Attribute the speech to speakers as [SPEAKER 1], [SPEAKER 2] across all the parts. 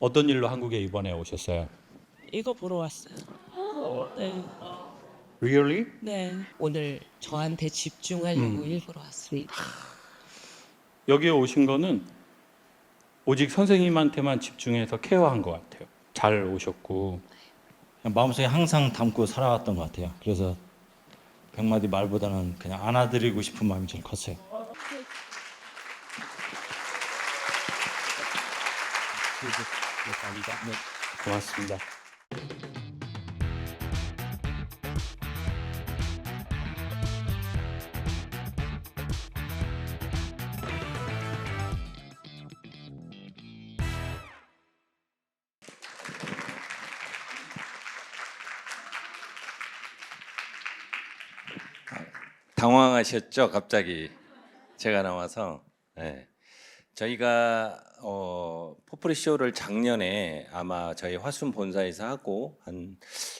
[SPEAKER 1] 어떤 일로 한국에 이번에 오셨어요?
[SPEAKER 2] 이거 보러 왔어요. 네,
[SPEAKER 1] Really?
[SPEAKER 2] 네. 오늘 저한테 집중하려고 일부러 왔습니다.
[SPEAKER 1] 여기에 오신 거는 오직 선생님한테만 집중해서 케어한 것 같아요. 잘 오셨고.
[SPEAKER 3] 그냥 마음속에 항상 담고 살아왔던 것 같아요. 그래서 100마디 말보다는 그냥 안아드리고 싶은 마음이 제일 컸어요.
[SPEAKER 1] 고맙습니다.
[SPEAKER 4] 당황하셨죠? 갑자기 제가 나와서. 네. 저희가 포프리 쇼를 작년에 아마 저희 화순 본사에서 하고 한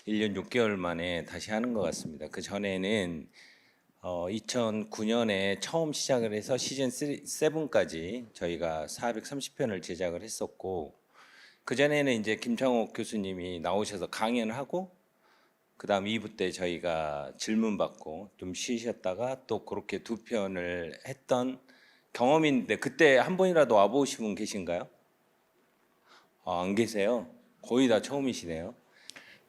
[SPEAKER 4] 1년 6개월 만에 다시 하는 것 같습니다. 그 전에는 2009년에 처음 시작을 해서 시즌 7까지 저희가 430편을 제작을 했었고, 그 전에는 이제 김창옥 교수님이 나오셔서 강연을 하고, 그다음 2부 때 저희가 질문 받고 좀 쉬셨다가 또 그렇게 두 편을 했던 경험인데, 그때 한 번이라도 와보신 분 계신가요? 안 계세요? 거의 다 처음이시네요.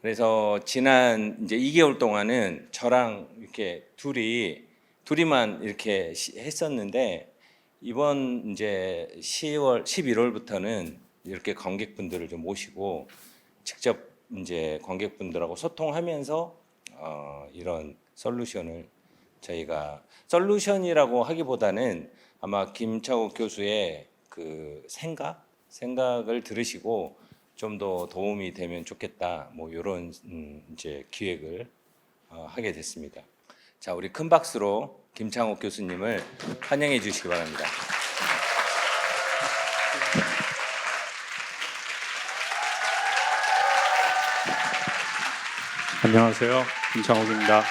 [SPEAKER 4] 그래서 지난 이제 2개월 동안은 저랑 이렇게 둘이만 이렇게 했었는데, 이번 이제 11월부터는 이렇게 관객분들을 좀 모시고 직접 이제 관객분들하고 소통하면서 이런 솔루션을, 저희가 솔루션이라고 하기보다는 아마 김창욱 교수의 그 생각을 들으시고 좀 더 도움이 되면 좋겠다, 뭐 이런 이제 기획을 하게 됐습니다. 자, 우리 큰 박수로 김창욱 교수님을 환영해 주시기 바랍니다.
[SPEAKER 1] 안녕하세요. 김창옥입니다. 네.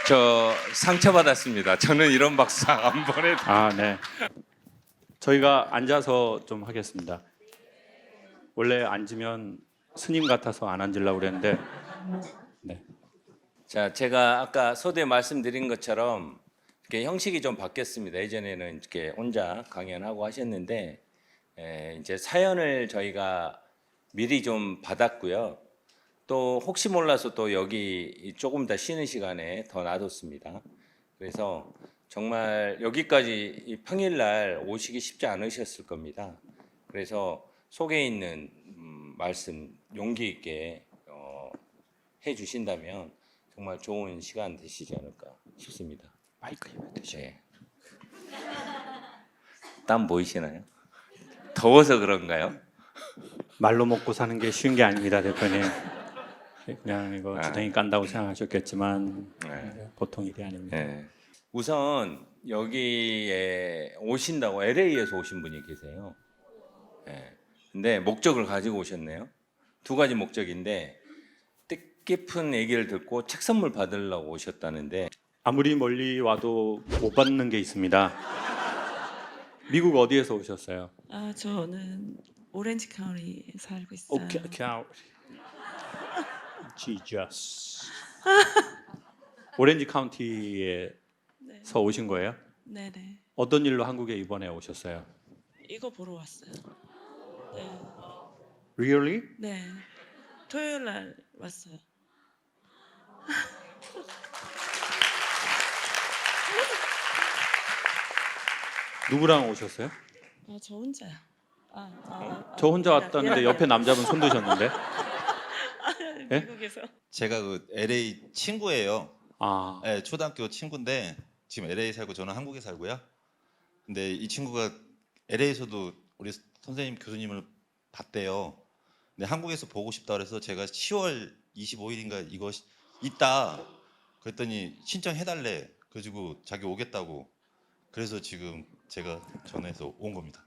[SPEAKER 4] 저 상처받았습니다. 저는 이런 박수 안 보내도.
[SPEAKER 1] 네. 저희가 앉아서 좀 하겠습니다. 원래 앉으면 스님 같아서 안 앉으려고 그랬는데. 네.
[SPEAKER 4] 자, 제가 아까 소대 말씀드린 것처럼 이렇게 형식이 좀 바뀌었습니다. 예전에는 이렇게 혼자 강연하고 하셨는데, 이제 사연을 저희가 미리 좀 받았고요. 또 혹시 몰라서 또 여기 조금 더 쉬는 시간에 더 놔뒀습니다. 그래서 정말 여기까지 이 평일날 오시기 쉽지 않으셨을 겁니다. 그래서 속에 있는 말씀 용기 있게 해 주신다면 정말 좋은 시간 되시지 않을까 싶습니다.
[SPEAKER 1] 마이크 입에 대시.
[SPEAKER 4] 네. 땀 보이시나요? 더워서 그런가요?
[SPEAKER 1] 말로 먹고 사는 게 쉬운 게 아닙니다, 대표님. 그냥 이거 주댕이 깐다고 생각하셨겠지만 보통 일이 아닙니다.
[SPEAKER 4] 네. 우선 여기에 오신다고 LA에서 오신 분이 계세요. 네. 근데 목적을 가지고 오셨네요. 두 가지 목적인데, 뜻깊은 얘기를 듣고 책 선물 받으려고 오셨다는데,
[SPEAKER 1] 아무리 멀리 와도 못 받는 게 있습니다. 미국 어디에서 오셨어요?
[SPEAKER 2] 저는 오렌지 카운티에 살고 있어요.
[SPEAKER 1] 오케이. Jesus. 오렌지 카운티에서
[SPEAKER 2] 네,
[SPEAKER 1] 오신 거예요?
[SPEAKER 2] 네네.
[SPEAKER 1] 어떤 일로 한국에 이번에 오셨어요?
[SPEAKER 2] 이거 보러 왔어요. 네,
[SPEAKER 1] Really?
[SPEAKER 2] 네. 토요일 날 왔어요.
[SPEAKER 1] 누구랑 오셨어요?
[SPEAKER 2] 저 혼자요.
[SPEAKER 1] 저 혼자 왔다는데 옆에 남자분 손 드셨는데. 예?
[SPEAKER 2] 미국에서.
[SPEAKER 5] 제가 그 LA 친구예요.
[SPEAKER 1] 아,
[SPEAKER 5] 네, 초등학교 친구인데 지금 LA 살고 저는 한국에 살고요. 근데 이 친구가 LA에서도 우리 선생님 교수님을 봤대요. 근데 한국에서 보고 싶다 그래서 제가 10월 25일인가 이거 있다 그랬더니 신청해달래. 그래가지고 자기 오겠다고. 그래서 지금 제가 전화해서 온 겁니다.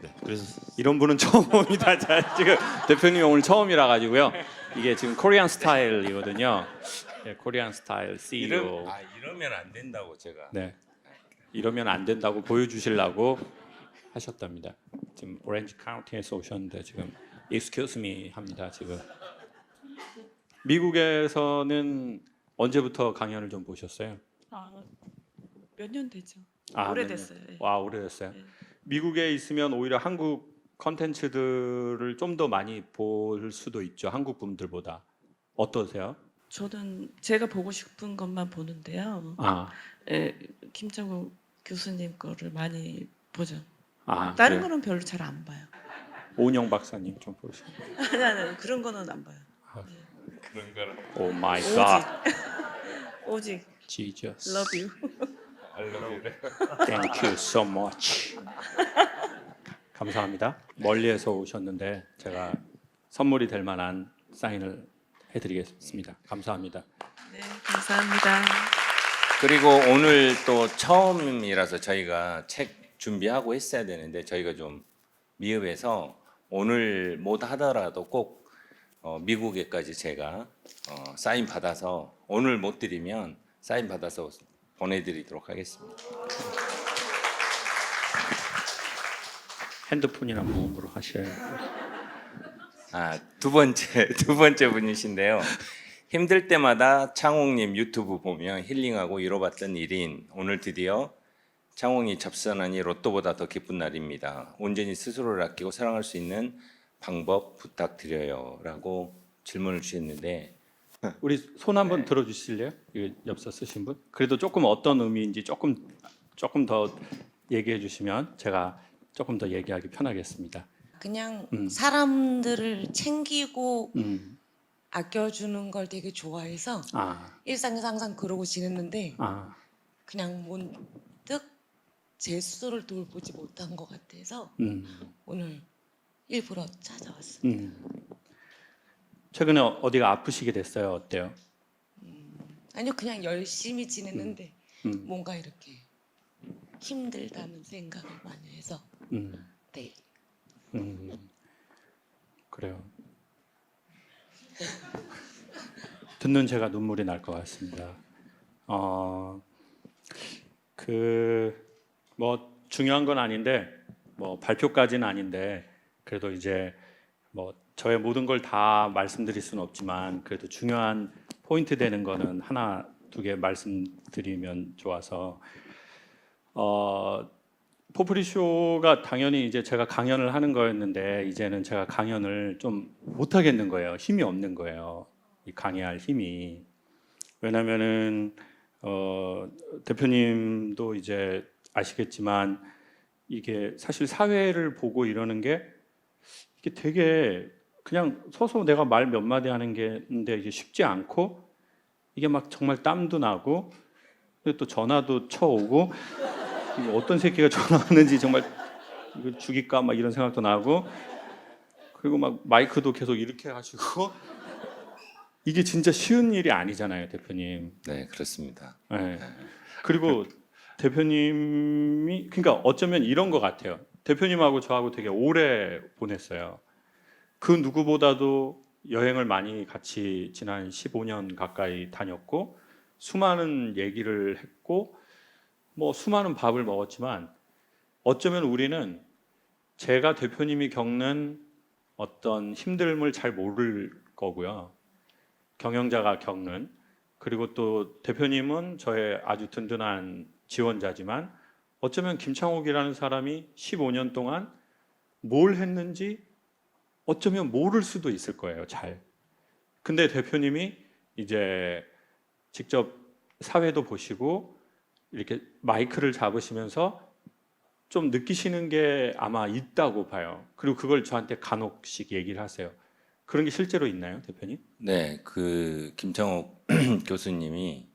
[SPEAKER 5] 네, 그래서
[SPEAKER 1] 이런 분은 처음 봅니다. 자, 지금 대표님 오늘 처음이라 가지고요. 이게 지금 코리안 스타일이거든요. 네, 코리안 스타일 CEO.
[SPEAKER 4] 이러면 안 된다고 제가.
[SPEAKER 1] 네. 이러면 안 된다고 보여주시려고 하셨답니다. 지금 오렌지 카운티에서 오셨는데 지금 excuse me 합니다. 지금 미국에서는 언제부터 강연을 좀 보셨어요?
[SPEAKER 6] 몇 년 되죠.
[SPEAKER 1] 아,
[SPEAKER 6] 오래됐어요. 예.
[SPEAKER 1] 와, 오래됐어요.
[SPEAKER 6] 네.
[SPEAKER 1] 미국에 있으면 오히려 한국 컨텐츠들을 좀 더 많이 볼 수도 있죠. 한국 분들보다. 어떠세요?
[SPEAKER 6] 저는 제가 보고 싶은 것만 보는데요.
[SPEAKER 1] 아,
[SPEAKER 6] 예, 김창국 교수님 거를 많이 보죠.
[SPEAKER 1] 아,
[SPEAKER 6] 다른
[SPEAKER 1] 그래요?
[SPEAKER 6] 거는 별로 잘 안 봐요.
[SPEAKER 1] 오은영 박사님 좀 보시고.
[SPEAKER 6] 아니, 그런 거는 안 봐요.
[SPEAKER 1] 오 마이 갓.
[SPEAKER 6] 오직
[SPEAKER 1] Jesus.
[SPEAKER 6] love you.
[SPEAKER 1] Thank you so much. 감사합니다. 멀리에서 오셨는데 제가 선물이 될 만한 사인을 해드리겠습니다. 감사합니다.
[SPEAKER 6] 네, 감사합니다.
[SPEAKER 4] 그리고 오늘 또 처음이라서 저희가 책 준비하고 했어야 되는데 저희가 좀 미흡해서 오늘 못 하더라도 꼭 미국에까지 제가 사인 받아서 오늘 못 드리면 사인 받아서 보내드리도록 하겠습니다.
[SPEAKER 1] 핸드폰이나 무음으로 하셔야
[SPEAKER 4] 두 번째 분이신데요. 힘들 때마다 창홍님 유튜브 보며 힐링하고 위로받던 1인 오늘 드디어 창홍이 접선하니 로또보다 더 기쁜 날입니다. 온전히 스스로를 아끼고 사랑할 수 있는 방법 부탁드려요라고 질문을 주셨는데
[SPEAKER 1] 우리 손 한번 들어주실래요? 이 엽서 쓰신 분? 그래도 조금 어떤 의미인지 조금 더 얘기해 주시면 제가 조금 더 얘기하기 편하겠습니다.
[SPEAKER 2] 그냥 사람들을 챙기고
[SPEAKER 1] 음,
[SPEAKER 2] 아껴주는 걸 되게 좋아해서 일상에서 항상 그러고 지냈는데 그냥 문득 제 스스로를 돌보지 못한 것 같아서 오늘 일부러 찾아왔습니다.
[SPEAKER 1] 최근에 어디가 아프시게 됐어요? 어때요?
[SPEAKER 2] 아니요, 그냥 열심히 지냈는데 뭔가 이렇게 힘들다는 생각을 많이 해서 네.
[SPEAKER 1] 그래요. 듣는 제가 눈물이 날 것 같습니다. 뭐 중요한 건 아닌데 뭐 발표까지는 아닌데 그래도 이제 뭐 저의 모든 걸 다 말씀드릴 수는 없지만 그래도 중요한 포인트 되는 거는 하나 두 개 말씀드리면 좋아서 포프리 쇼가 당연히 이제 제가 강연을 하는 거였는데 이제는 제가 강연을 좀 못 하겠는 거예요. 힘이 없는 거예요. 이 강의할 힘이. 왜냐면은 대표님도 이제 아시겠지만 이게 사실 사회를 보고 이러는 게 이게 되게 그냥 서서 내가 말 몇 마디 하는 게인데 이게 쉽지 않고 이게 막 정말 땀도 나고 또 전화도 쳐오고 이거 어떤 새끼가 전화하는지 정말 이거 죽일까 막 이런 생각도 나고 그리고 막 마이크도 계속 이렇게 하시고 이게 진짜 쉬운 일이 아니잖아요, 대표님.
[SPEAKER 4] 네, 그렇습니다.
[SPEAKER 1] 네. 그리고 대표님이 그러니까 어쩌면 이런 것 같아요. 대표님하고 저하고 되게 오래 보냈어요. 그 누구보다도 여행을 많이 같이 지난 15년 가까이 다녔고 수많은 얘기를 했고 뭐 수많은 밥을 먹었지만 어쩌면 우리는 제가 대표님이 겪는 어떤 힘듦을 잘 모를 거고요. 경영자가 겪는 그리고 또 대표님은 저의 아주 든든한 지원자지만 어쩌면 김창옥이라는 사람이 15년 동안 뭘 했는지 어쩌면 모를 수도 있을 거예요. 잘. 근데 대표님이 이제 직접 사회도 보시고 이렇게 마이크를 잡으시면서 좀 느끼시는 게 아마 있다고 봐요. 그리고 그걸 저한테 간혹씩 얘기를 하세요. 그런 게 실제로 있나요, 대표님?
[SPEAKER 4] 네, 그 김창옥 교수님이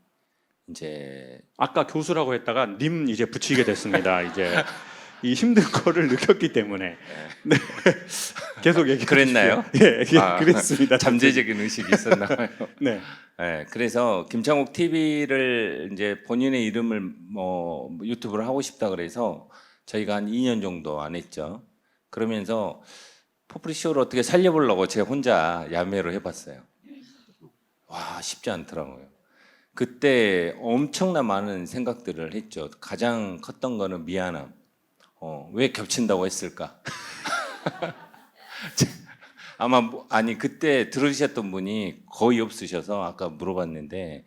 [SPEAKER 4] 이제
[SPEAKER 1] 아까 교수라고 했다가 님 이제 붙이게 됐습니다. 이제 이 힘든 거를 느꼈기 때문에 네. 계속 얘기해
[SPEAKER 4] 그랬나요?
[SPEAKER 1] 주십시오. 예, 그랬습니다.
[SPEAKER 4] 잠재적인 의식이 있었나 봐요.
[SPEAKER 1] 네.
[SPEAKER 4] 네, 그래서 김창옥 TV를 이제 본인의 이름을 뭐 유튜브를 하고 싶다 그래서 저희가 한 2년 정도 안 했죠. 그러면서 포프리 쇼를 어떻게 살려보려고 제가 혼자 야매로 해봤어요. 와, 쉽지 않더라고요. 그때 엄청난 많은 생각들을 했죠. 가장 컸던 거는 미안함. 왜 겹친다고 했을까? 아마 아니 그때 들으셨던 분이 거의 없으셔서 아까 물어봤는데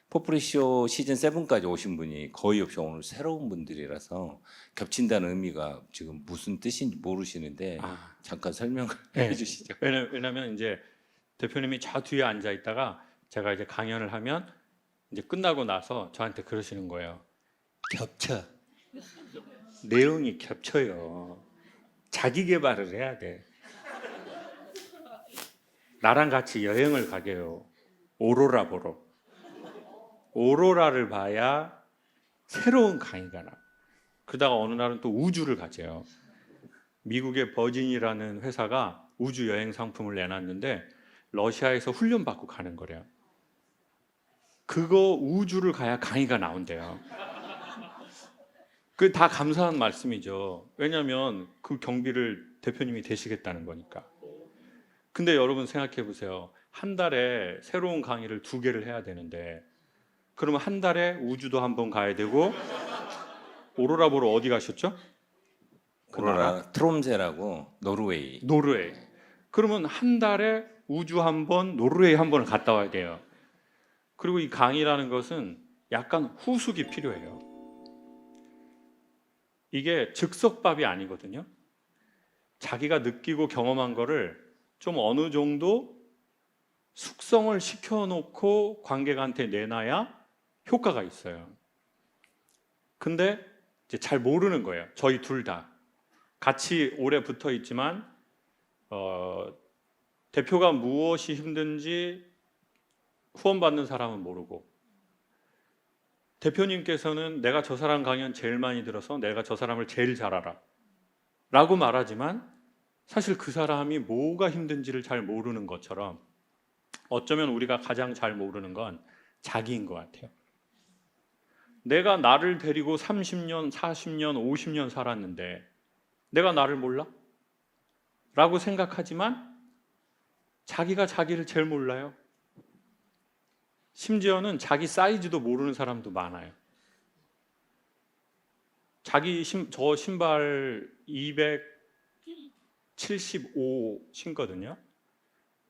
[SPEAKER 4] 포프리쇼 시즌 7까지 오신 분이 거의 없이 오늘 새로운 분들이라서 겹친다는 의미가 지금 무슨 뜻인지 모르시는데
[SPEAKER 1] 아,
[SPEAKER 4] 잠깐 설명을
[SPEAKER 1] 네.
[SPEAKER 4] 해주시죠.
[SPEAKER 1] 왜냐면 이제 대표님이 저 뒤에 앉아 있다가 제가 이제 강연을 하면 이제 끝나고 나서 저한테 그러시는 거예요. 겹쳐. 내용이 겹쳐요. 자기 개발을 해야 돼. 나랑 같이 여행을 가게요. 오로라 보러. 오로라를 봐야 새로운 강의가 나. 그러다가 어느 날은 또 우주를 가재요. 미국의 버진이라는 회사가 우주 여행 상품을 내놨는데 러시아에서 훈련받고 가는 거래요. 그거 우주를 가야 강의가 나온대요. 그 다 감사한 말씀이죠. 왜냐하면 그 경비를 대표님이 되시겠다는 거니까. 근데 여러분 생각해 보세요. 한 달에 새로운 강의를 2개를 해야 되는데 그러면 한 달에 우주도 한 번 가야 되고 오로라 보러 어디 가셨죠? 그
[SPEAKER 4] 오로라 트롬세라고 노르웨이.
[SPEAKER 1] 노르웨이. 그러면 한 달에 우주 한 번, 노르웨이 한 번을 갔다 와야 돼요. 그리고 이 강의라는 것은 약간 후숙이 필요해요. 이게 즉석밥이 아니거든요. 자기가 느끼고 경험한 거를 좀 어느 정도 숙성을 시켜놓고 관객한테 내놔야 효과가 있어요. 근데 이제 잘 모르는 거예요. 저희 둘 다. 같이 오래 붙어 있지만 대표가 무엇이 힘든지 후원받는 사람은 모르고 대표님께서는 내가 저 사람 강연 제일 많이 들어서 내가 저 사람을 제일 잘 알아 라고 말하지만 사실 그 사람이 뭐가 힘든지를 잘 모르는 것처럼 어쩌면 우리가 가장 잘 모르는 건 자기인 것 같아요. 내가 나를 데리고 30년, 40년, 50년 살았는데 내가 나를 몰라? 라고 생각하지만 자기가 자기를 제일 몰라요. 심지어는 자기 사이즈도 모르는 사람도 많아요. 저 신발 275 신거든요.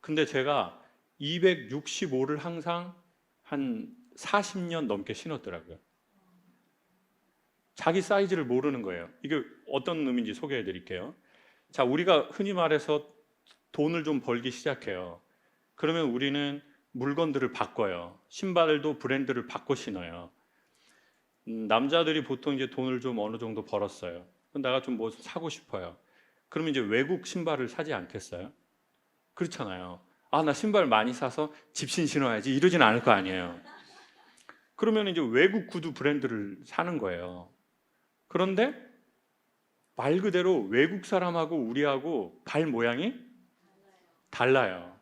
[SPEAKER 1] 근데 제가 265를 항상 한 40년 넘게 신었더라고요. 자기 사이즈를 모르는 거예요. 이게 어떤 의미인지 소개해 드릴게요. 자, 우리가 흔히 말해서 돈을 좀 벌기 시작해요. 그러면 우리는 물건들을 바꿔요. 신발도 브랜드를 바꿔 신어요. 남자들이 보통 이제 돈을 좀 어느 정도 벌었어요. 내가 좀 뭐 사고 싶어요. 그러면 이제 외국 신발을 사지 않겠어요? 그렇잖아요. 아, 나 신발 많이 사서 집신 신어야지 이러진 않을 거 아니에요. 그러면 이제 외국 구두 브랜드를 사는 거예요. 그런데 말 그대로 외국 사람하고 우리하고 발 모양이 달라요.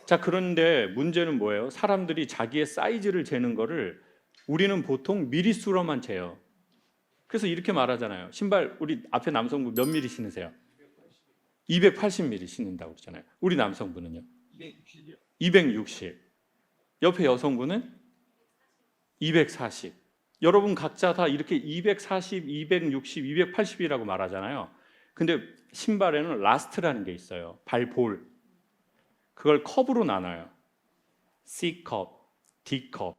[SPEAKER 1] 자, 그런데 문제는 뭐예요? 사람들이 자기의 사이즈를 재는 거를 우리는 보통 미리수로만 재요. 그래서 이렇게 말하잖아요. 신발 우리 앞에 남성분 몇 미리 신으세요? 280mm 신는다고 그러잖아요. 우리 남성분은요? 260. 옆에 여성분은 240. 여러분 각자 다 이렇게 240, 260, 280이라고 말하잖아요. 근데 신발에는 라스트라는 게 있어요. 발볼. 그걸 컵으로 나눠요. C컵, D컵.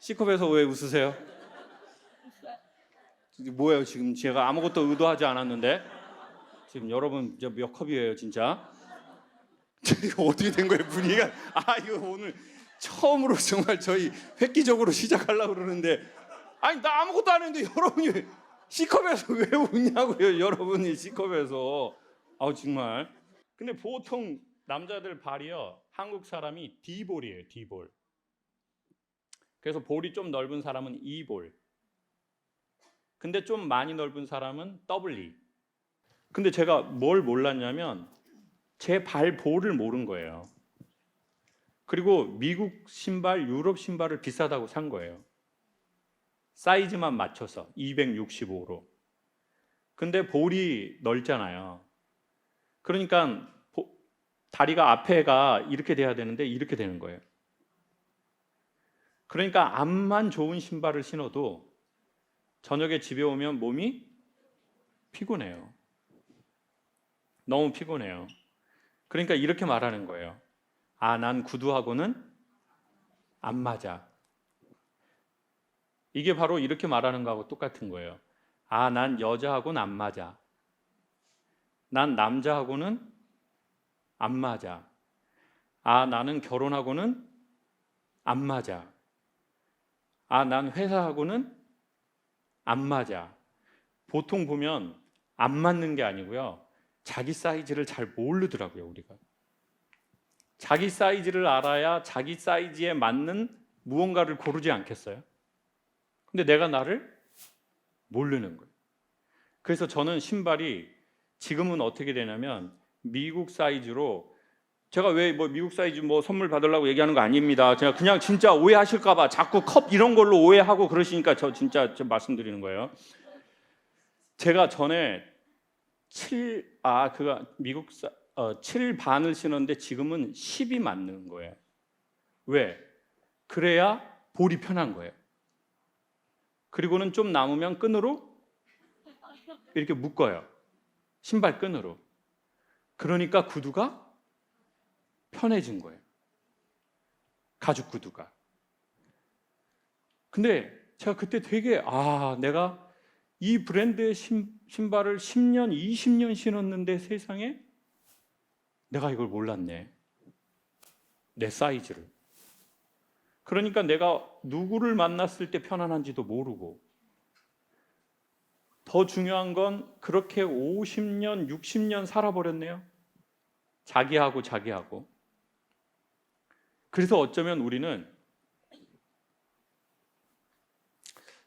[SPEAKER 1] C컵에서 왜 웃으세요? 뭐예요 지금? 제가 아무것도 의도하지 않았는데 지금 여러분 몇 컵이에요 진짜? 이거 어떻게 된 거예요 분위기가? 아, 이거 오늘 처음으로 정말 저희 획기적으로 시작하려고 그러는데 아니 나 아무것도 안 했는데 여러분이 C컵에서 왜 웃냐고요. 여러분이 C컵에서. 아우 정말. 근데 보통 남자들 발이요, 한국 사람이 D볼이에요. D볼. 그래서 볼이 좀 넓은 사람은 E볼. 근데 좀 많이 넓은 사람은 WE. 근데 제가 뭘 몰랐냐면 제 발 볼을 모른 거예요. 그리고 미국 신발, 유럽 신발을 비싸다고 산 거예요. 사이즈만 맞춰서 265로. 근데 볼이 넓잖아요. 그러니까 다리가 앞에가 이렇게 돼야 되는데 이렇게 되는 거예요. 그러니까 앞만 좋은 신발을 신어도 저녁에 집에 오면 몸이 피곤해요. 너무 피곤해요. 그러니까 이렇게 말하는 거예요. 아, 난 구두하고는 안 맞아. 이게 바로 이렇게 말하는 거하고 똑같은 거예요. 아, 난 여자하고는 안 맞아. 난 남자하고는 안 맞아. 아, 나는 결혼하고는 안 맞아. 아, 난 회사하고는 안 맞아. 보통 보면 안 맞는 게 아니고요. 자기 사이즈를 잘 모르더라고요, 우리가. 자기 사이즈를 알아야 자기 사이즈에 맞는 무언가를 고르지 않겠어요? 근데 내가 나를 모르는 거예요. 그래서 저는 신발이 지금은 어떻게 되냐면 미국 사이즈로, 제가 왜 뭐 미국 사이즈 뭐 선물 받으려고 얘기하는 거 아닙니다. 제가 그냥 진짜 오해하실까 봐 자꾸 컵 이런 걸로 오해하고 그러시니까 저 진짜 좀 말씀드리는 거예요. 제가 전에 7 반을 신었는데 지금은 10이 맞는 거예요. 왜? 그래야 볼이 편한 거예요. 그리고는 좀 남으면 끈으로 이렇게 묶어요. 신발 끈으로. 그러니까 구두가 편해진 거예요. 가죽 구두가. 근데 제가 그때 되게 내가 이 브랜드의 신발을 10년, 20년 신었는데 세상에 내가 이걸 몰랐네. 내 사이즈를. 그러니까 내가 누구를 만났을 때 편안한지도 모르고, 더 중요한 건 그렇게 50년, 60년 살아버렸네요. 자기하고. 그래서 어쩌면 우리는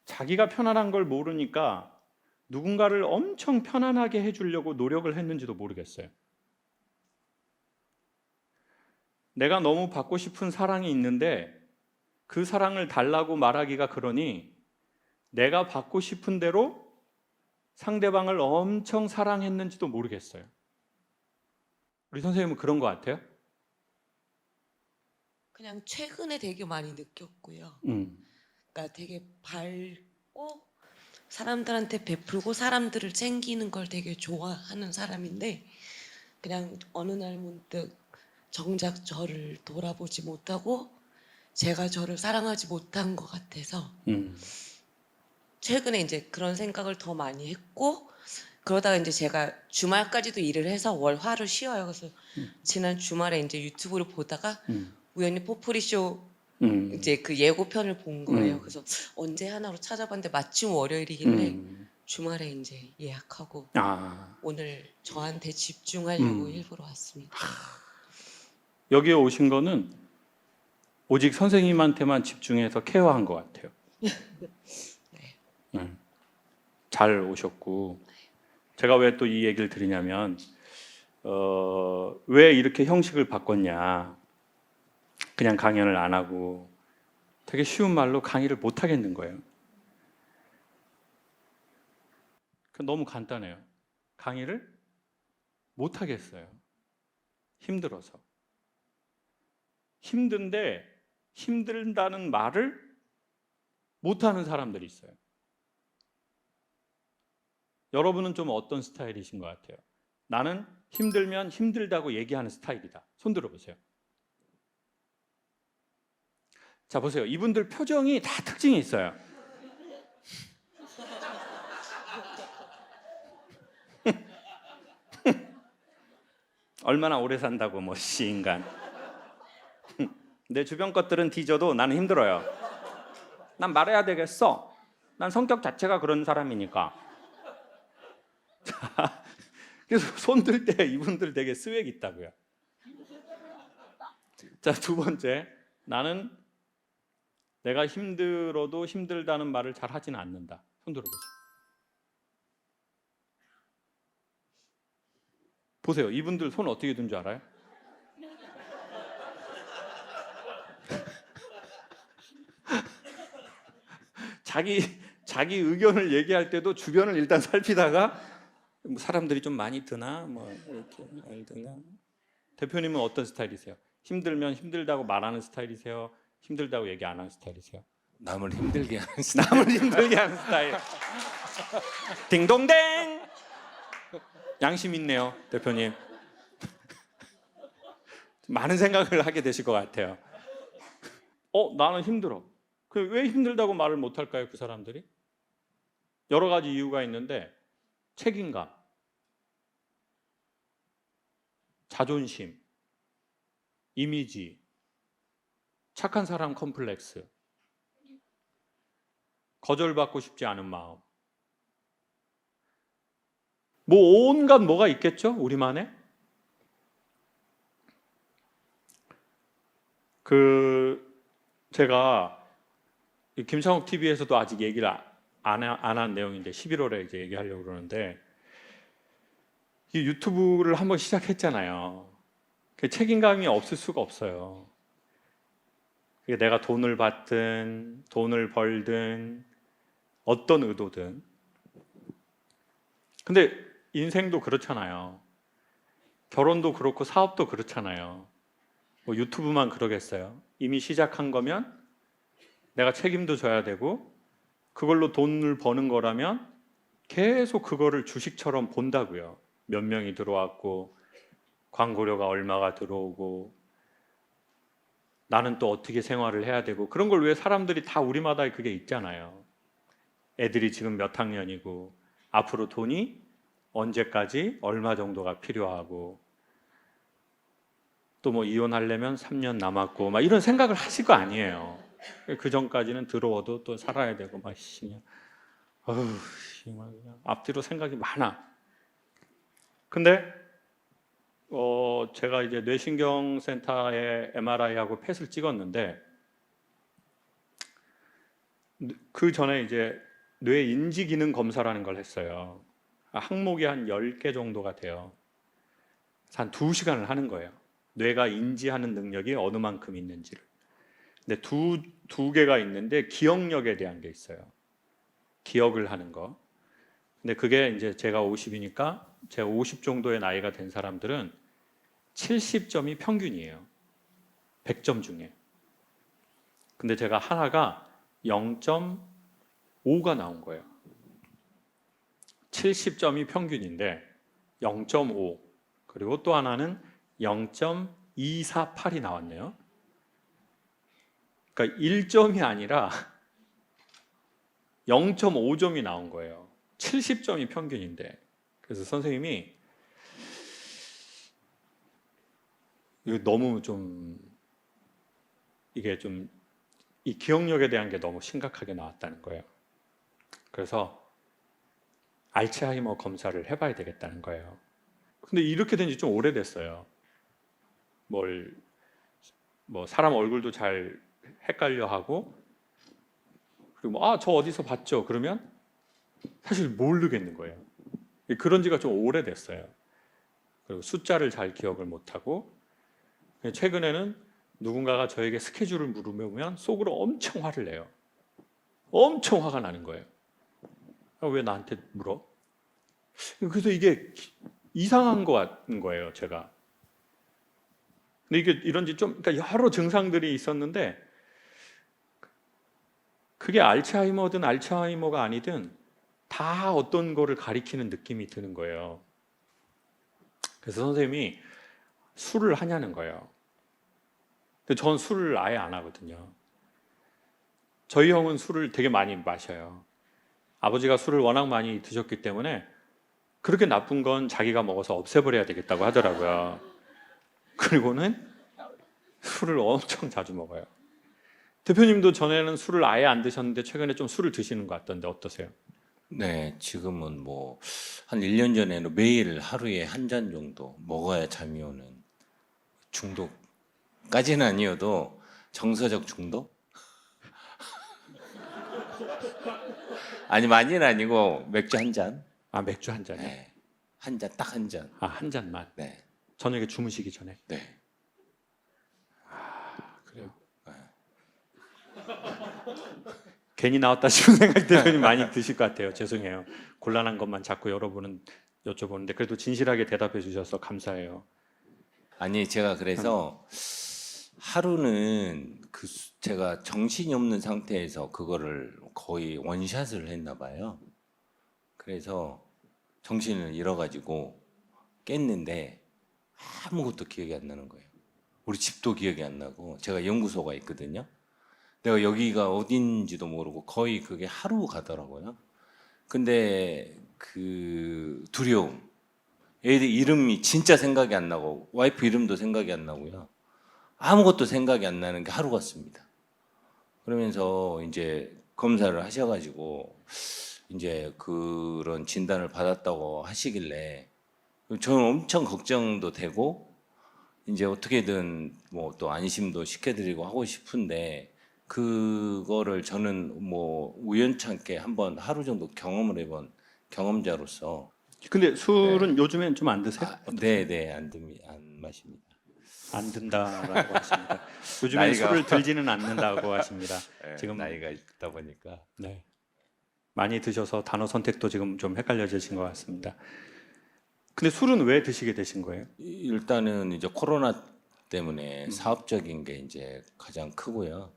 [SPEAKER 1] 자기가 편안한 걸 모르니까 누군가를 엄청 편안하게 해주려고 노력을 했는지도 모르겠어요. 내가 너무 받고 싶은 사랑이 있는데 그 사랑을 달라고 말하기가 그러니 내가 받고 싶은 대로 상대방을 엄청 사랑했는지도 모르겠어요. 우리 선생님은 그런 것 같아요?
[SPEAKER 2] 그냥 최근에 되게 많이 느꼈고요. 그러니까 되게 밝고 사람들한테 베풀고 사람들을 챙기는 걸 되게 좋아하는 사람인데, 그냥 어느 날 문득 정작 저를 돌아보지 못하고 제가 저를 사랑하지 못한 것 같아서 최근에 이제 그런 생각을 더 많이 했고, 그러다가 이제 제가 주말까지도 일을 해서 월 화를 쉬어요. 그래서 지난 주말에 이제 유튜브를 보다가 우연히 포프리쇼 이제 그 예고편을 본 거예요. 그래서 언제 하나로 찾아봤는데 마침 월요일이길래 주말에 이제 예약하고 오늘 저한테 집중하려고 일부러 왔습니다.
[SPEAKER 1] 여기에 오신 거는 오직 선생님한테만 집중해서 케어한 것 같아요. 잘 오셨고, 제가 왜 또 이 얘기를 드리냐면 왜 이렇게 형식을 바꿨냐, 그냥 강연을 안 하고. 되게 쉬운 말로 강의를 못 하겠는 거예요. 너무 간단해요. 강의를 못 하겠어요. 힘들어서. 힘든데 힘들다는 말을 못하는 사람들이 있어요. 여러분은 좀 어떤 스타일이신 것 같아요? 나는 힘들면 힘들다고 얘기하는 스타일이다. 손 들어보세요. 자, 보세요. 이분들 표정이 다 특징이 있어요. 얼마나 오래 산다고 인간. 내 주변 것들은 뒤져도 나는 힘들어요. 난 말해야 되겠어. 난 성격 자체가 그런 사람이니까. 자, 그래서 손 들 때 이분들 되게 스웩 있다고요. 자, 두 번째, 나는 내가 힘들어도 힘들다는 말을 잘 하지는 않는다. 손 들어보세요. 보세요. 이분들 손 어떻게 든 줄 알아요? 자기 의견을 얘기할 때도 주변을 일단 살피다가 사람들이 좀 많이 드나 이렇게 드나. 대표님은 어떤 스타일이세요? 힘들면 힘들다고 말하는 스타일이세요? 힘들다고 얘기 안 하는 스타일이세요?
[SPEAKER 4] 남을 힘들게 하는 스타일.
[SPEAKER 1] 남을 힘들게 하는 스타일. 딩동댕. 양심 있네요, 대표님. 많은 생각을 하게 되실 것 같아요. 나는 힘들어. 왜 힘들다고 말을 못할까요, 그 사람들이? 여러 가지 이유가 있는데 책임감, 자존심, 이미지, 착한 사람 컴플렉스, 거절받고 싶지 않은 마음. 뭐 온갖 뭐가 있겠죠, 우리만의? 제가 김창욱 TV에서도 아직 얘기를 안 한 내용인데 11월에 이제 얘기하려고 그러는데, 이 유튜브를 한번 시작했잖아요. 그 책임감이 없을 수가 없어요. 그게 내가 돈을 받든 돈을 벌든 어떤 의도든. 근데 인생도 그렇잖아요. 결혼도 그렇고 사업도 그렇잖아요. 뭐 유튜브만 그러겠어요. 이미 시작한 거면 내가 책임도 져야 되고, 그걸로 돈을 버는 거라면 계속 그거를 주식처럼 본다고요. 몇 명이 들어왔고 광고료가 얼마가 들어오고 나는 또 어떻게 생활을 해야 되고, 그런 걸 왜 사람들이 다 우리마다 그게 있잖아요. 애들이 지금 몇 학년이고 앞으로 돈이 언제까지 얼마 정도가 필요하고, 또 뭐 이혼하려면 3년 남았고 막 이런 생각을 하실 거 아니에요. 그 전까지는 들어워도 또 살아야 되고 막 그냥 그냥 앞뒤로 생각이 많아. 근데 제가 이제 뇌신경센터에 MRI하고 펫을 찍었는데, 그 전에 이제 뇌 인지 기능 검사라는 걸 했어요. 항목이 한 10개 정도가 돼요. 한 2시간을 하는 거예요. 뇌가 인지하는 능력이 어느 만큼 있는지를. 근데 두 개가 있는데 기억력에 대한 게 있어요. 기억을 하는 거. 근데 그게 이제 제가 50이니까 제가 50 정도의 나이가 된 사람들은 70점이 평균이에요. 100점 중에. 근데 제가 하나가 0.5가 나온 거예요. 70점이 평균인데 0.5. 그리고 또 하나는 0.248이 나왔네요. 그러니까 1점이 아니라 0.5점이 나온 거예요. 70점이 평균인데. 그래서 선생님이 이거 너무 좀 이게 좀 이 기억력에 대한 게 너무 심각하게 나왔다는 거예요. 그래서 알츠하이머 검사를 해봐야 되겠다는 거예요. 근데 이렇게 된 지 좀 오래됐어요. 뭐 사람 얼굴도 잘 헷갈려 하고, 그리고 저 어디서 봤죠? 그러면 사실 모르겠는 거예요. 그런 지가 좀 오래됐어요. 그리고 숫자를 잘 기억을 못하고, 최근에는 누군가가 저에게 스케줄을 물으면 속으로 엄청 화를 내요. 엄청 화가 나는 거예요. 왜 나한테 물어? 그래서 이게 이상한 거 같은 거예요, 제가. 근데 이게 이런지 좀, 그러니까 여러 증상들이 있었는데, 그게 알츠하이머든 알츠하이머가 아니든 다 어떤 거를 가리키는 느낌이 드는 거예요. 그래서 선생님이 술을 하냐는 거예요. 근데 전 술을 아예 안 하거든요. 저희 형은 술을 되게 많이 마셔요. 아버지가 술을 워낙 많이 드셨기 때문에 그렇게 나쁜 건 자기가 먹어서 없애버려야 되겠다고 하더라고요. 그리고는 술을 엄청 자주 먹어요. 대표님도 전에는 술을 아예 안 드셨는데 최근에 좀 술을 드시는 것 같던데 어떠세요?
[SPEAKER 4] 네, 지금은 뭐 한 1년 전에는 매일 하루에 한 잔 정도 먹어야 잠이 오는 중독까지는 아니어도 정서적 중독? 아니 많이는 아니고 맥주 한 잔.
[SPEAKER 1] 맥주 한 잔이요?
[SPEAKER 4] 네, 한 잔 딱 한 잔.
[SPEAKER 1] 한 잔만.
[SPEAKER 4] 네,
[SPEAKER 1] 저녁에 주무시기 전에.
[SPEAKER 4] 네.
[SPEAKER 1] 그래요. 괜히 나왔다 싶은 생각이 대표님 많이 드실 것 같아요. 죄송해요. 곤란한 것만 자꾸 여러분은 여쭤보는데 그래도 진실하게 대답해 주셔서 감사해요.
[SPEAKER 4] 아니 제가 그래서 하루는 제가 정신이 없는 상태에서 그거를 거의 원샷을 했나 봐요. 그래서 정신을 잃어가지고 깼는데 아무것도 기억이 안 나는 거예요. 우리 집도 기억이 안 나고, 제가 연구소가 있거든요. 내가 여기가 어딘지도 모르고 거의 그게 하루 가더라고요. 근데 그 두려움, 애들 이름이 진짜 생각이 안 나고 와이프 이름도 생각이 안 나고요. 아무것도 생각이 안 나는 게 하루 같습니다. 그러면서 이제 검사를 하셔가지고 이제 그런 진단을 받았다고 하시길래 저는 엄청 걱정도 되고 이제 어떻게든 뭐 또 안심도 시켜드리고 하고 싶은데, 그거를 저는 뭐 우연찮게 한번 하루 정도 경험을 해본 경험자로서.
[SPEAKER 1] 근데 술은 요즘엔 좀 안 드세요?
[SPEAKER 4] 네네, 안 마십니다.
[SPEAKER 1] 안 든다라고 하십니다. 요즘엔
[SPEAKER 4] 나이가-
[SPEAKER 1] 술을 들지는 않는다고 하십니다.
[SPEAKER 4] 지금
[SPEAKER 1] 지금
[SPEAKER 4] 나이가 있다 보니까.
[SPEAKER 1] 네. 많이 드셔서 단어 선택도 지금 좀 헷갈려지신 것 같습니다. 근데 술은 왜 드시게 되신 거예요?
[SPEAKER 4] 일단은 이제 코로나 때문에 사업적인 게 이제 가장 크고요.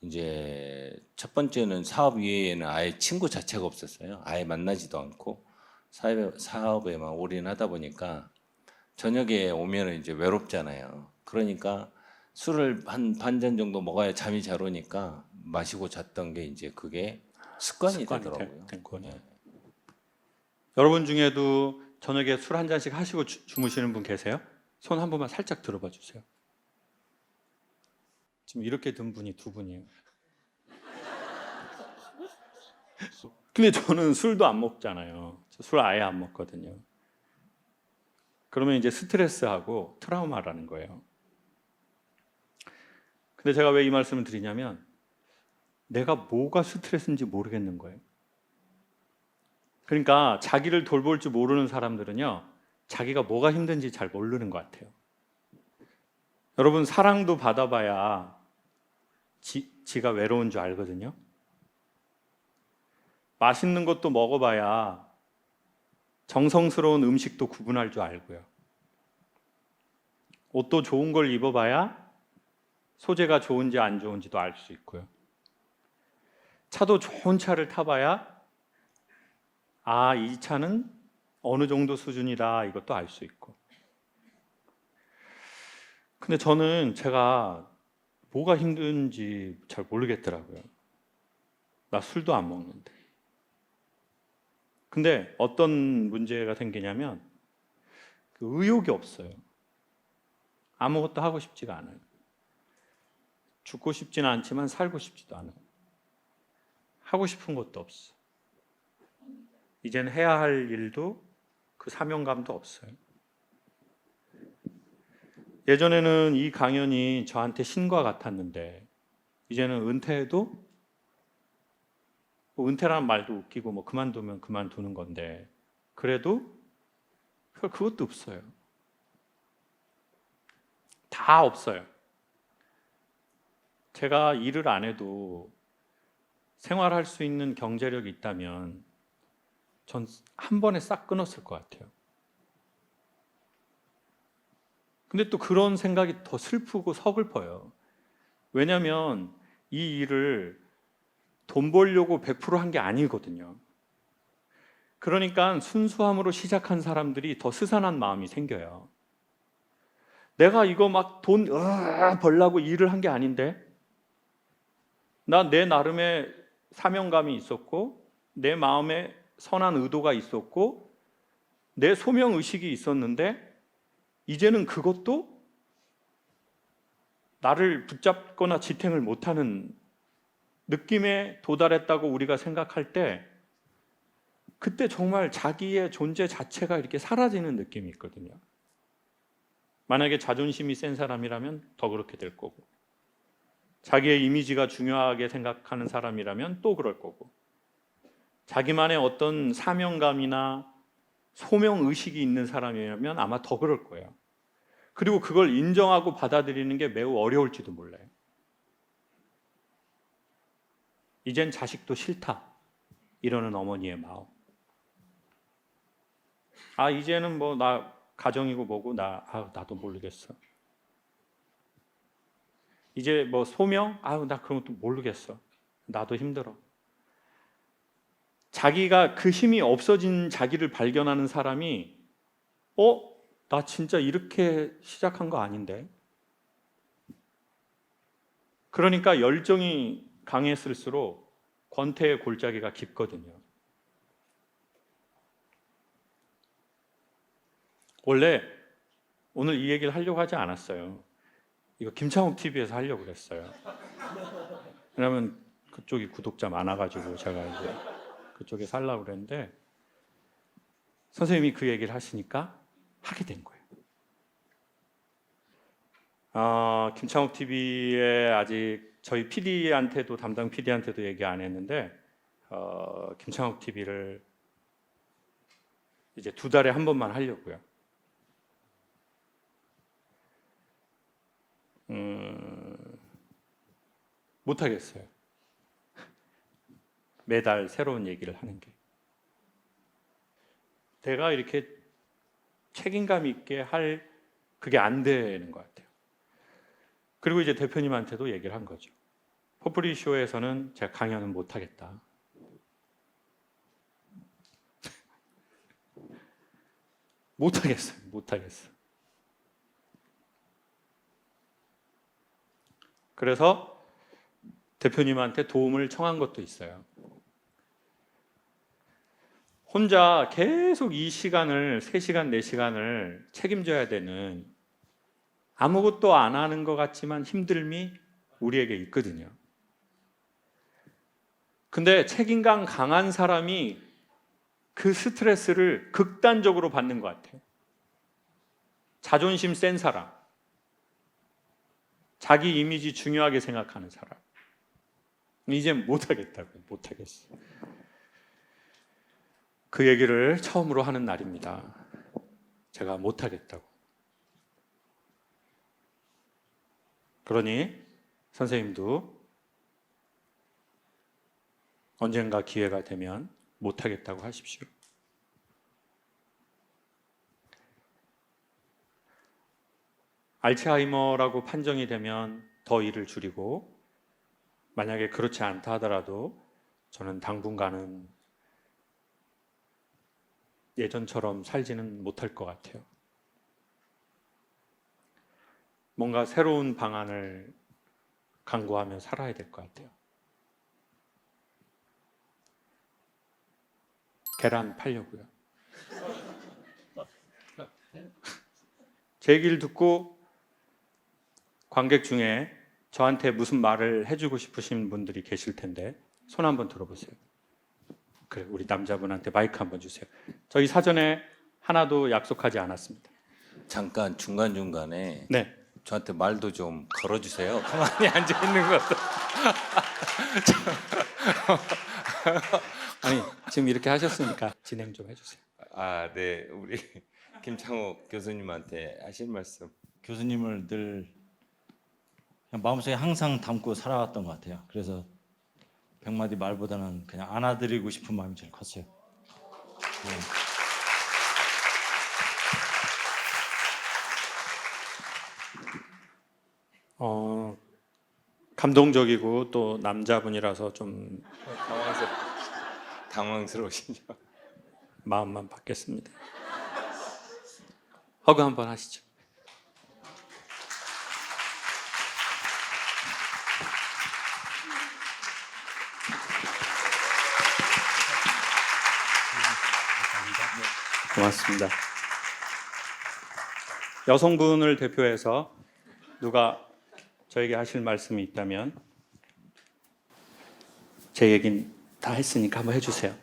[SPEAKER 4] 이제 첫 번째는 사업 이외에는 아예 친구 자체가 없었어요. 아예 만나지도 않고 사업에만 올인하다 보니까 저녁에 오면은 이제 외롭잖아요. 그러니까 술을 한 반 잔 정도 먹어야 잠이 잘 오니까 마시고 잤던 게 이제 그게 습관이 되더라고요.
[SPEAKER 1] 된 거네요. 여러분 중에도 저녁에 술 한 잔씩 하시고 주무시는 분 계세요? 손 한 번만 살짝 들어봐 주세요. 지금 이렇게 든 분이 두 분이에요. 근데 저는 술도 안 먹잖아요. 술 아예 안 먹거든요. 그러면 이제 스트레스하고 트라우마라는 거예요. 근데 제가 왜 이 말씀을 드리냐면, 내가 뭐가 스트레스인지 모르겠는 거예요. 그러니까 자기를 돌볼 줄 모르는 사람들은요, 자기가 뭐가 힘든지 잘 모르는 것 같아요. 여러분, 사랑도 받아봐야 지가 외로운 줄 알거든요. 맛있는 것도 먹어봐야 정성스러운 음식도 구분할 줄 알고요. 옷도 좋은 걸 입어봐야 소재가 좋은지 안 좋은지도 알 수 있고요. 차도 좋은 차를 타봐야 이 차는 어느 정도 수준이다, 이것도 알 수 있고. 근데 저는 제가 뭐가 힘든지 잘 모르겠더라고요. 나 술도 안 먹는데. 근데 어떤 문제가 생기냐면 그 의욕이 없어요. 아무것도 하고 싶지가 않아요. 죽고 싶지는 않지만 살고 싶지도 않아요. 하고 싶은 것도 없어. 이젠 해야 할 일도 그 사명감도 없어요. 예전에는 이 강연이 저한테 신과 같았는데, 이제는 은퇴해도 은퇴라는 말도 웃기고 그만두면 그만두는 건데, 그래도 그것도 없어요. 다 없어요. 제가 일을 안 해도 생활할 수 있는 경제력이 있다면 전 한 번에 싹 끊었을 것 같아요. 근데 또 그런 생각이 더 슬프고 서글퍼요. 왜냐하면 이 일을 돈 벌려고 100% 한 게 아니거든요. 그러니까 순수함으로 시작한 사람들이 더 스산한 마음이 생겨요. 내가 이거 막 돈 벌려고 일을 한 게 아닌데, 나 내 나름의 사명감이 있었고, 내 마음에 선한 의도가 있었고, 내 소명의식이 있었는데, 이제는 그것도 나를 붙잡거나 지탱을 못하는 느낌에 도달했다고 우리가 생각할 때, 그때 정말 자기의 존재 자체가 이렇게 사라지는 느낌이 있거든요. 만약에 자존심이 센 사람이라면 더 그렇게 될 거고, 자기의 이미지가 중요하게 생각하는 사람이라면 또 그럴 거고, 자기만의 어떤 사명감이나 소명의식이 있는 사람이라면 아마 더 그럴 거예요. 그리고 그걸 인정하고 받아들이는 게 매우 어려울지도 몰라요. 이젠 자식도 싫다, 이러는 어머니의 마음. 이제는 나 가정이고 뭐고 나도 모르겠어. 이제 뭐 소명? 아유 나 그런 것도 모르겠어. 나도 힘들어. 자기가 그 힘이 없어진 자기를 발견하는 사람이 나 진짜 이렇게 시작한 거 아닌데. 그러니까 열정이 강했을수록 권태의 골짜기가 깊거든요. 원래 오늘 이 얘기를 하려고 하지 않았어요. 이거 김창욱 TV에서 하려고 그랬어요. 왜냐면 그쪽이 구독자 많아가지고 제가 이제 그쪽에 살려고 그랬는데 선생님이 그 얘기를 하시니까 하게 된 거예요. 김창욱 TV에 아직 저희 PD한테도 담당 PD한테도 얘기 안 했는데 김창욱 TV를 이제 2달에 한 번만 하려고요. 못하겠어요. 매달 새로운 얘기를 하는 게. 내가 이렇게 책임감 있게 할 그게 안 되는 것 같아요. 그리고 이제 대표님한테도 얘기를 한 거죠. 포프리쇼에서는 제가 강연은 못하겠다. 못하겠어. 그래서 대표님한테 도움을 청한 것도 있어요. 혼자 계속 이 시간을 3시간, 4시간을 책임져야 되는 아무것도 안 하는 것 같지만 힘듦이 우리에게 있거든요. 근데 책임감 강한 사람이 그 스트레스를 극단적으로 받는 것 같아요. 자존심 센 사람, 자기 이미지 중요하게 생각하는 사람. 이젠 못하겠다고요. 못하겠어. 그 얘기를 처음으로 하는 날입니다. 제가 못하겠다고. 그러니 선생님도 언젠가 기회가 되면 못하겠다고 하십시오. 알츠하이머라고 판정이 되면 더 일을 줄이고, 만약에 그렇지 않다 하더라도 저는 당분간은 예전처럼 살지는 못할 것 같아요. 뭔가 새로운 방안을 강구하며 살아야 될 것 같아요. 계란 팔려고요. 제 얘기를 듣고 관객 중에 저한테 무슨 말을 해주고 싶으신 분들이 계실 텐데 손 한번 들어보세요. 그래, 우리 남자분한테 마이크 한번 주세요. 저희 사전에 하나도 약속하지 않았습니다.
[SPEAKER 4] 잠깐 중간중간에
[SPEAKER 1] 네.
[SPEAKER 4] 저한테 말도 좀 걸어주세요. 가만히 앉아 있는 것도.
[SPEAKER 1] 아니 지금 이렇게 하셨으니까 진행 좀 해주세요.
[SPEAKER 4] 네, 우리 김창욱 교수님한테 하실 말씀.
[SPEAKER 3] 교수님을 늘 그냥 마음속에 항상 담고 살아왔던 것 같아요. 그래서 100마디 말보다는 그냥 안아드리고 싶은 마음이 제일 컸어요. 네.
[SPEAKER 1] 감동적이고 또 남자분이라서 좀
[SPEAKER 4] 당황스러우시죠?
[SPEAKER 1] 마음만 받겠습니다. 허그 한번 하시죠. 고맙습니다. 여성분을 대표해서 누가 저에게 하실 말씀이 있다면, 제 얘긴 다 했으니까 한번 해주세요.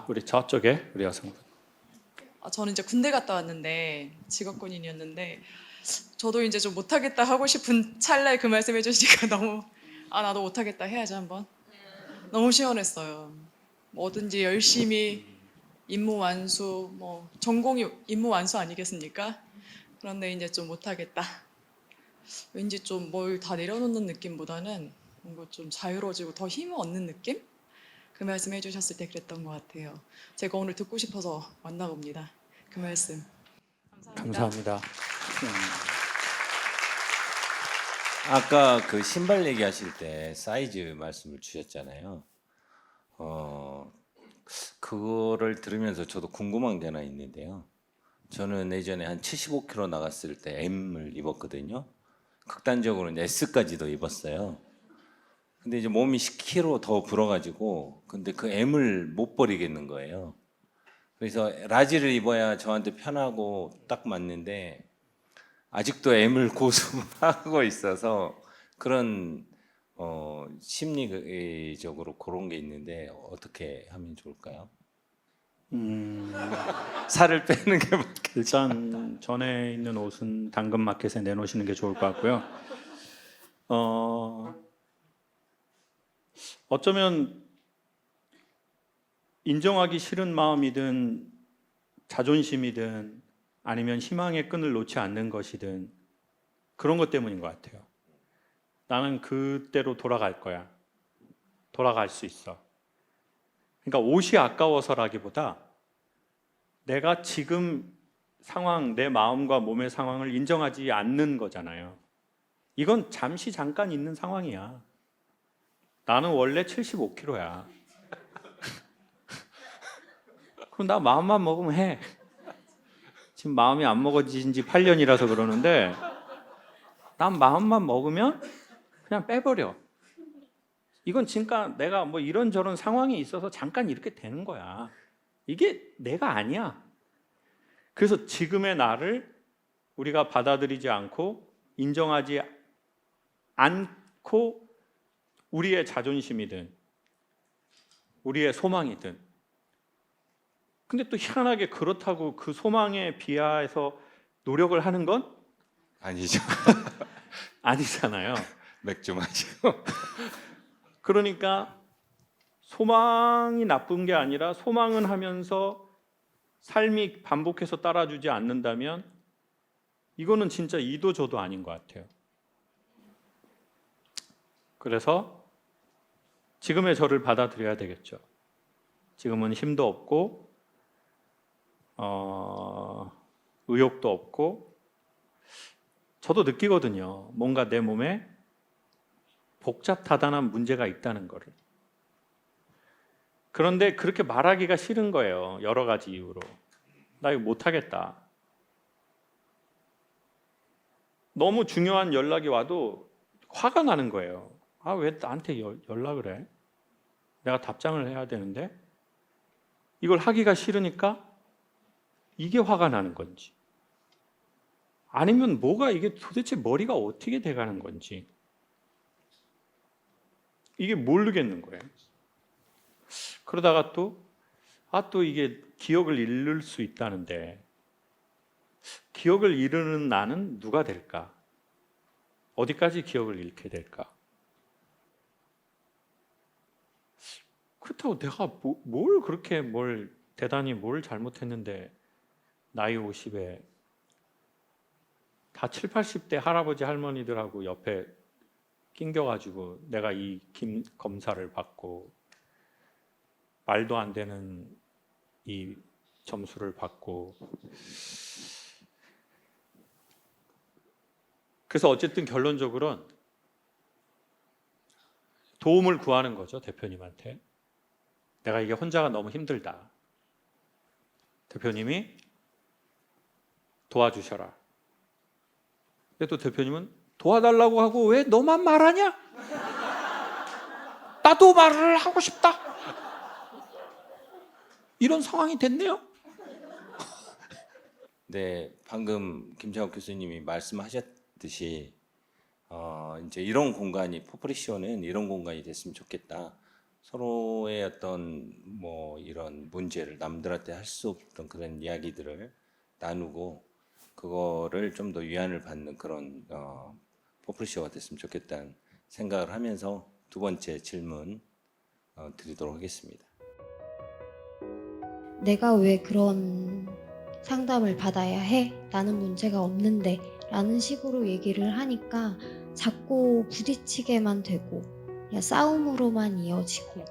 [SPEAKER 1] 우리 저쪽에 우리 여성분.
[SPEAKER 7] 저는 이제 군대 갔다 왔는데 직업군인이었는데 저도 이제 좀 못하겠다 하고 싶은 찰나에 그 말씀 해주시니까 너무 나도 못하겠다 해야지 한번. 너무 시원했어요. 뭐든지 열심히 임무 완수, 뭐 전공이 임무 완수 아니겠습니까? 그런데 이제 좀 못하겠다. 왠지 좀 뭘 다 내려놓는 느낌보다는 뭔가 좀 자유로워지고 더 힘을 얻는 느낌? 그 말씀 해주셨을 때 그랬던 것 같아요. 제가 오늘 듣고 싶어서 만나봅니다. 그 말씀. 감사합니다.
[SPEAKER 1] 감사합니다.
[SPEAKER 4] 아까 그 신발 얘기하실 때 사이즈 말씀을 주셨잖아요. 그거를 들으면서 저도 궁금한 게 하나 있는데요. 저는 예전에 한 75kg 나갔을 때 M을 입었거든요. 극단적으로는 S까지도 입었어요. 근데 이제 몸이 10kg 더 불어가지고 근데 그 M을 못 버리겠는 거예요. 그래서 라지를 입어야 저한테 편하고 딱 맞는데 아직도 M을 고수하고 있어서 그런 심리적으로 그런 게 있는데 어떻게 하면 좋을까요? 살을 빼는 게 맞겠죠.
[SPEAKER 1] 일단 전에 있는 옷은 당근마켓에 내놓으시는 게 좋을 것 같고요. 어쩌면 인정하기 싫은 마음이든 자존심이든 아니면 희망의 끈을 놓지 않는 것이든 그런 것 때문인 것 같아요. 나는 그때로 돌아갈 거야. 돌아갈 수 있어. 그러니까 옷이 아까워서라기보다 내가 지금 상황, 내 마음과 몸의 상황을 인정하지 않는 거잖아요. 이건 잠시 잠깐 있는 상황이야. 나는 원래 75kg야. 그럼 나 마음만 먹으면 해. 지금 마음이 안 먹어진 지 8년이라서 그러는데 난 마음만 먹으면 그냥 빼버려. 이건 진짜 내가 뭐 이런저런 상황이 있어서 잠깐 이렇게 되는 거야. 이게 내가 아니야. 그래서 지금의 나를 우리가 받아들이지 않고 인정하지 않고 우리의 자존심이든 우리의 소망이든 근데 또 희한하게 그렇다고 그 소망에 비하해서 노력을 하는 건
[SPEAKER 4] 아니죠.
[SPEAKER 1] 아니잖아요.
[SPEAKER 4] 맥주 마시고.
[SPEAKER 1] 그러니까 소망이 나쁜 게 아니라 소망은 하면서 삶이 반복해서 따라주지 않는다면 이거는 진짜 이도 저도 아닌 것 같아요. 그래서 지금의 저를 받아들여야 되겠죠. 지금은 힘도 없고 의욕도 없고 저도 느끼거든요. 뭔가 내 몸에 복잡다단한 문제가 있다는 거를. 그런데 그렇게 말하기가 싫은 거예요. 여러 가지 이유로. 나 이거 못하겠다. 너무 중요한 연락이 와도 화가 나는 거예요. 아, 왜 나한테 연락을 해? 내가 답장을 해야 되는데 이걸 하기가 싫으니까 이게 화가 나는 건지 아니면 뭐가 이게 도대체 머리가 어떻게 돼가는 건지 이게 모르겠는 거예요. 그러다가 또 이게 기억을 잃을 수 있다는데 기억을 잃는 나는 누가 될까? 어디까지 기억을 잃게 될까? 그렇다고 내가 뭘 그렇게 대단히 뭘 잘못했는데 나이 50에 다 7, 80대 할아버지 할머니들하고 옆에 낑겨가지고 내가 이 검사를 받고 말도 안 되는 이 점수를 받고 그래서 어쨌든 결론적으로는 도움을 구하는 거죠. 대표님한테. 내가 이게 혼자가 너무 힘들다. 대표님이 도와주셔라. 근데 또 대표님은 도와달라고 하고 왜 너만 말하냐? 나도 말을 하고 싶다. 이런 상황이 됐네요.
[SPEAKER 4] 네, 방금 김창욱 교수님이 말씀하셨듯이 이제 이런 공간이 포프리쇼는 이런 공간이 됐으면 좋겠다. 서로의 어떤 뭐 이런 문제를 남들한테 할 수 없던 그런 이야기들을 나누고 그거를 좀 더 위안을 받는 그런 포프리쇼가 됐으면 좋겠다는 생각을 하면서 두 번째 질문 드리도록 하겠습니다.
[SPEAKER 8] 내가 왜 그런 상담을 받아야 해? 나는 문제가 없는데 라는 식으로 얘기를 하니까 자꾸 부딪히게만 되고 그냥 싸움으로만 이어지고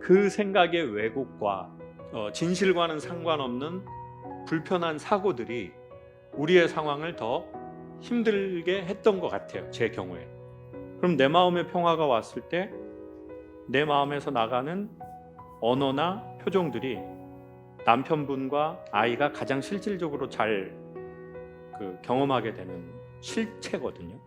[SPEAKER 1] 그 생각의 왜곡과 진실과는 상관없는 불편한 사고들이 우리의 상황을 더 힘들게 했던 것 같아요. 제 경우에. 그럼 내 마음의 평화가 왔을 때 내 마음에서 나가는 언어나 표정들이 남편분과 아이가 가장 실질적으로 잘 경험하게 되는 실체거든요.